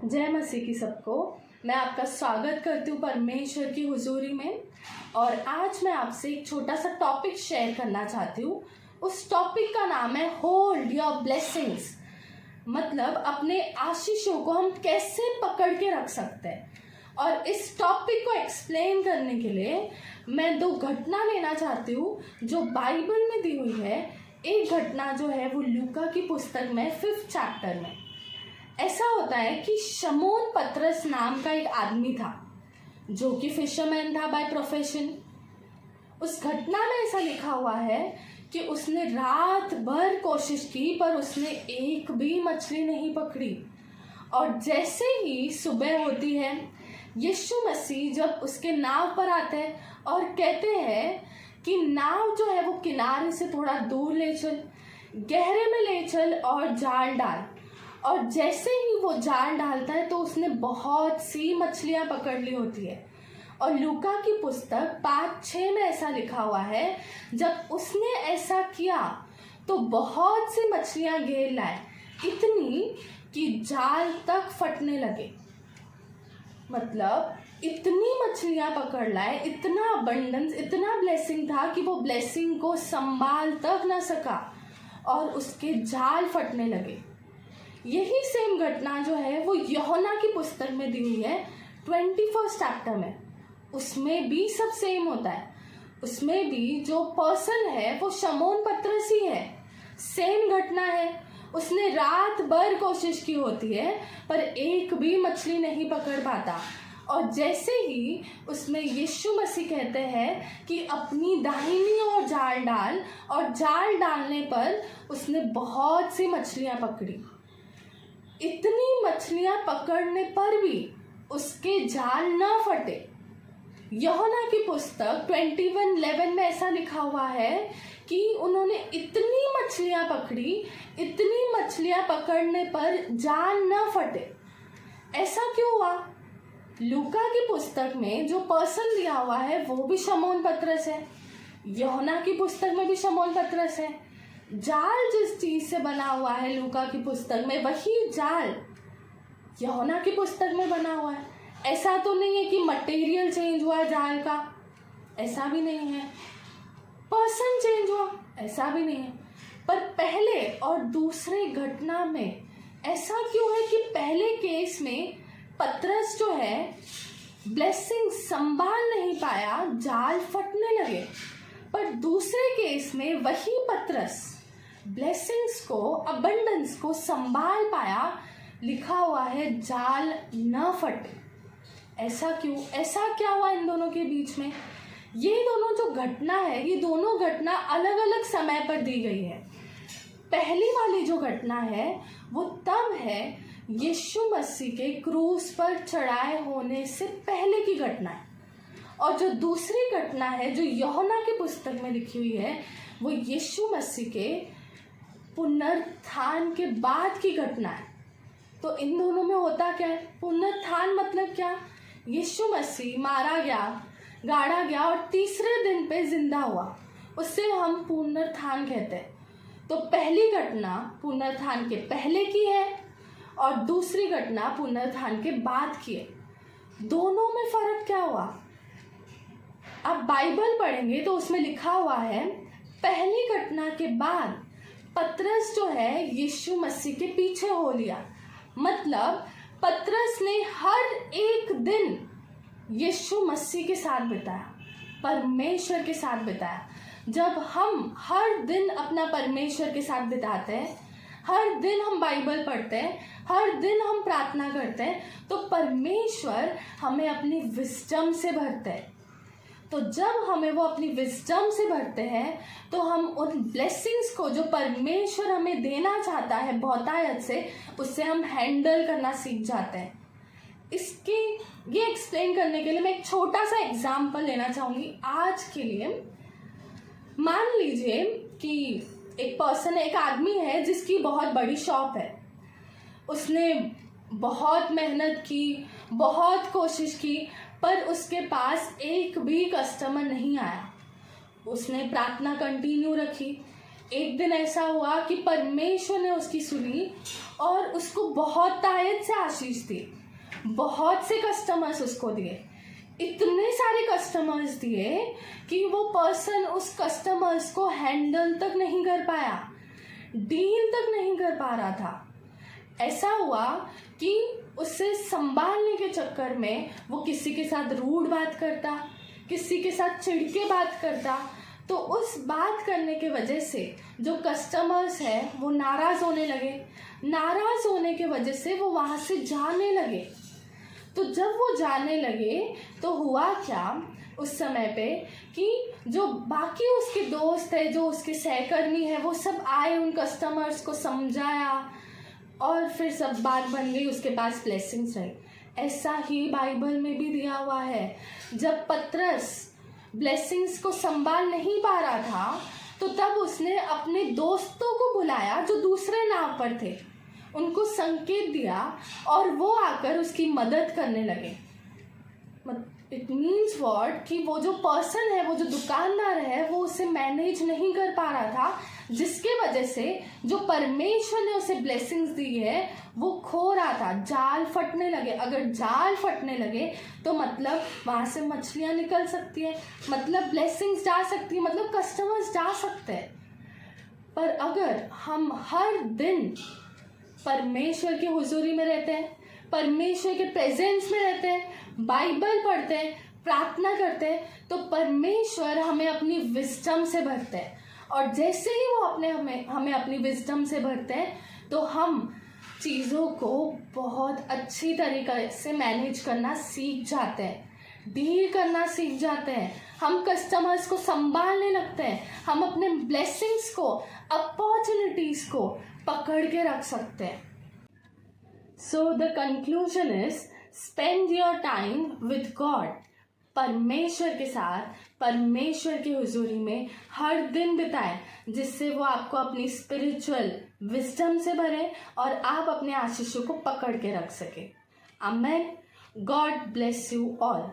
जय मसीह की सबको। मैं आपका स्वागत करती हूँ परमेश्वर की हुजूरी में। और आज मैं आपसे एक छोटा सा टॉपिक शेयर करना चाहती हूँ। उस टॉपिक का नाम है होल्ड योर ब्लेसिंग्स। मतलब अपने आशीषों को हम कैसे पकड़ के रख सकते हैं। और इस टॉपिक को एक्सप्लेन करने के लिए मैं दो घटना लेना चाहती हूँ जो बाइबल में दी हुई है। एक घटना जो है वो लूका की पुस्तक में 5th चैप्टर में। ऐसा होता है कि शमौन पतरस नाम का एक आदमी था जो कि फिशरमैन था बाय प्रोफेशन। उस घटना में ऐसा लिखा हुआ है कि उसने रात भर कोशिश की पर उसने एक भी मछली नहीं पकड़ी। और जैसे ही सुबह होती है, यीशु मसीह जब उसके नाव पर आते हैं और कहते हैं कि नाव जो है वो किनारे से थोड़ा दूर ले चल, गहरे में ले चल और जाल डाल। और जैसे ही वो जाल डालता है तो उसने बहुत सी मछलियां पकड़ ली होती है। और लूका की पुस्तक 5:6 में ऐसा लिखा हुआ है, जब उसने ऐसा किया तो बहुत सी मछलियां घेर लाए, इतनी कि जाल तक फटने लगे। मतलब इतनी मछलियां पकड़ लाए, इतना अबंडेंस, इतना ब्लेसिंग था कि वो ब्लेसिंग को संभाल तक ना सका और उसके जाल फटने लगे। यही सेम घटना जो है वो यूहन्ना की पुस्तक में दी हुई है 21st चैप्टर में। उसमें भी सब सेम होता है। उसमें भी जो पर्सन है वो शमौन पतरस ही है। सेम घटना है। उसने रात भर कोशिश की होती है पर एक भी मछली नहीं पकड़ पाता। और जैसे ही उसमें यीशु मसीह कहते हैं कि अपनी दाहिनी ओर जाल डाल, और जाल डालने पर उसने बहुत सी मछलियां पकड़ी। इतनी मछलियां पकड़ने पर भी उसके जाल न फटे। यूहन्ना की पुस्तक 21:11 में ऐसा लिखा हुआ है कि उन्होंने इतनी मछलियां पकड़ी, इतनी मछलियां पकड़ने पर जाल न फटे। ऐसा क्यों हुआ? लूका की पुस्तक में जो पर्सन दिया हुआ है वो भी शमौन पतरस है, यूहन्ना की पुस्तक में भी शमौन पतरस है। जाल जिस चीज से बना हुआ है लूका की पुस्तक में, वही जाल यूहन्ना की पुस्तक में बना हुआ है। ऐसा तो नहीं है कि मटेरियल चेंज हुआ जाल का, ऐसा भी नहीं है। पर्सन चेंज हुआ, ऐसा भी नहीं है। पर पहले और दूसरे घटना में ऐसा क्यों है कि पहले केस में पतरस जो है ब्लेसिंग संभाल नहीं पाया, जाल फटने लगे। पर दूसरे केस में वही पतरस ब्लेसिंग्स को, अबंडेंस को संभाल पाया। लिखा हुआ है जाल न फटे। ऐसा क्यों? ऐसा क्या हुआ इन दोनों के बीच में? ये दोनों जो घटना है, ये दोनों घटना अलग अलग समय पर दी गई है। पहली वाली जो घटना है वो तब है यीशु मसीह के क्रूस पर चढ़ाए होने से पहले की घटना है। और जो दूसरी घटना है जो यूहन्ना की पुस्तक में लिखी हुई है वो यीशु मसीह के पुनरुत्थान के बाद की घटना है। तो इन दोनों में होता क्या है? पुनरुत्थान मतलब क्या? यीशु मसीह मारा गया, गाड़ा गया और तीसरे दिन पे जिंदा हुआ, उससे हम पुनरुत्थान कहते हैं। तो पहली घटना पुनरुत्थान के पहले की है और दूसरी घटना पुनरुत्थान के बाद की है। दोनों में फर्क क्या हुआ? आप बाइबल पढ़ेंगे तो उसमें लिखा हुआ है, पहली घटना के बाद पतरस जो है यीशु मसीह के पीछे हो लिया। मतलब पतरस ने हर एक दिन यीशु मसीह के साथ बिताया, परमेश्वर के साथ बिताया। जब हम हर दिन अपना परमेश्वर के साथ बिताते हैं, हर दिन हम बाइबल पढ़ते हैं, हर दिन हम प्रार्थना करते हैं, तो परमेश्वर हमें अपनी विजडम से भरते हैं। तो जब हमें वो अपनी विजडम से भरते हैं तो हम उन ब्लेसिंग्स को जो परमेश्वर हमें देना चाहता है बहुतायत से, उससे हम हैंडल करना सीख जाते हैं। इसके ये एक्सप्लेन करने के लिए मैं एक छोटा सा एग्जाम्पल लेना चाहूँगी आज के लिए। मान लीजिए कि एक पर्सन है, एक आदमी है जिसकी बहुत बड़ी शॉप है। उसने बहुत मेहनत की, बहुत कोशिश की, पर उसके पास एक भी कस्टमर नहीं आया। उसने प्रार्थना कंटिन्यू रखी, एक दिन ऐसा हुआ कि परमेश्वर ने उसकी सुनी और उसको बहुत तायत से आशीष दी, बहुत से कस्टमर्स उसको दिए, इतने सारे कस्टमर्स दिए कि वो पर्सन उस कस्टमर्स को हैंडल तक नहीं कर पाया, डील तक नहीं कर पा रहा था। ऐसा हुआ कि उसे संभालने के चक्कर में वो किसी के साथ रूड बात करता, किसी के साथ चिढ़ के बात करता। तो उस बात करने के वजह से जो कस्टमर्स हैं वो नाराज़ होने लगे। नाराज़ होने के वजह से वो वहाँ से जाने लगे। तो जब वो जाने लगे तो हुआ क्या उस समय पे कि जो बाकी उसके दोस्त है, जो उसके सहकर्मी है, वो सब आए, उन कस्टमर्स को समझाया और फिर सब बात बन गई, उसके पास ब्लेसिंग्स रही। ऐसा ही बाइबल में भी दिया हुआ है। जब पतरस ब्लेसिंग्स को संभाल नहीं पा रहा था तो तब उसने अपने दोस्तों को बुलाया जो दूसरे नाव पर थे, उनको संकेत दिया और वो आकर उसकी मदद करने लगे। इट मीन्स व्हाट कि वो जो पर्सन है, वो जो दुकानदार है, वो उसे मैनेज नहीं कर पा रहा था, जिसके वजह से जो परमेश्वर ने उसे ब्लेसिंग्स दी है वो खो रहा था। जाल फटने लगे। अगर जाल फटने लगे तो मतलब वहाँ से मछलियाँ निकल सकती है, मतलब ब्लेसिंग्स जा सकती है, मतलब कस्टमर्स जा सकते हैं। पर अगर हम हर दिन परमेश्वर की हुजूरी में रहते हैं, परमेश्वर के प्रेजेंस में रहते हैं, बाइबल पढ़ते हैं, प्रार्थना करते हैं, तो परमेश्वर हमें अपनी विजडम से भरते हैं। और जैसे ही वो हमें अपनी विजडम से भरते हैं तो हम चीज़ों को बहुत अच्छी तरीके से मैनेज करना सीख जाते हैं, डील करना सीख जाते हैं, हम कस्टमर्स को संभालने लगते हैं, हम अपने ब्लेसिंग्स को, अपॉर्चुनिटीज़ को पकड़ के रख सकते हैं। So the conclusion is spend your time with God. परमेश्वर के साथ, परमेश्वर की हुजूरी में हर दिन बिताएं, जिससे वो आपको अपनी स्पिरिचुअल विजडम से भरे और आप अपने आशीषों को पकड़ के रख सके। Amen. God bless you all.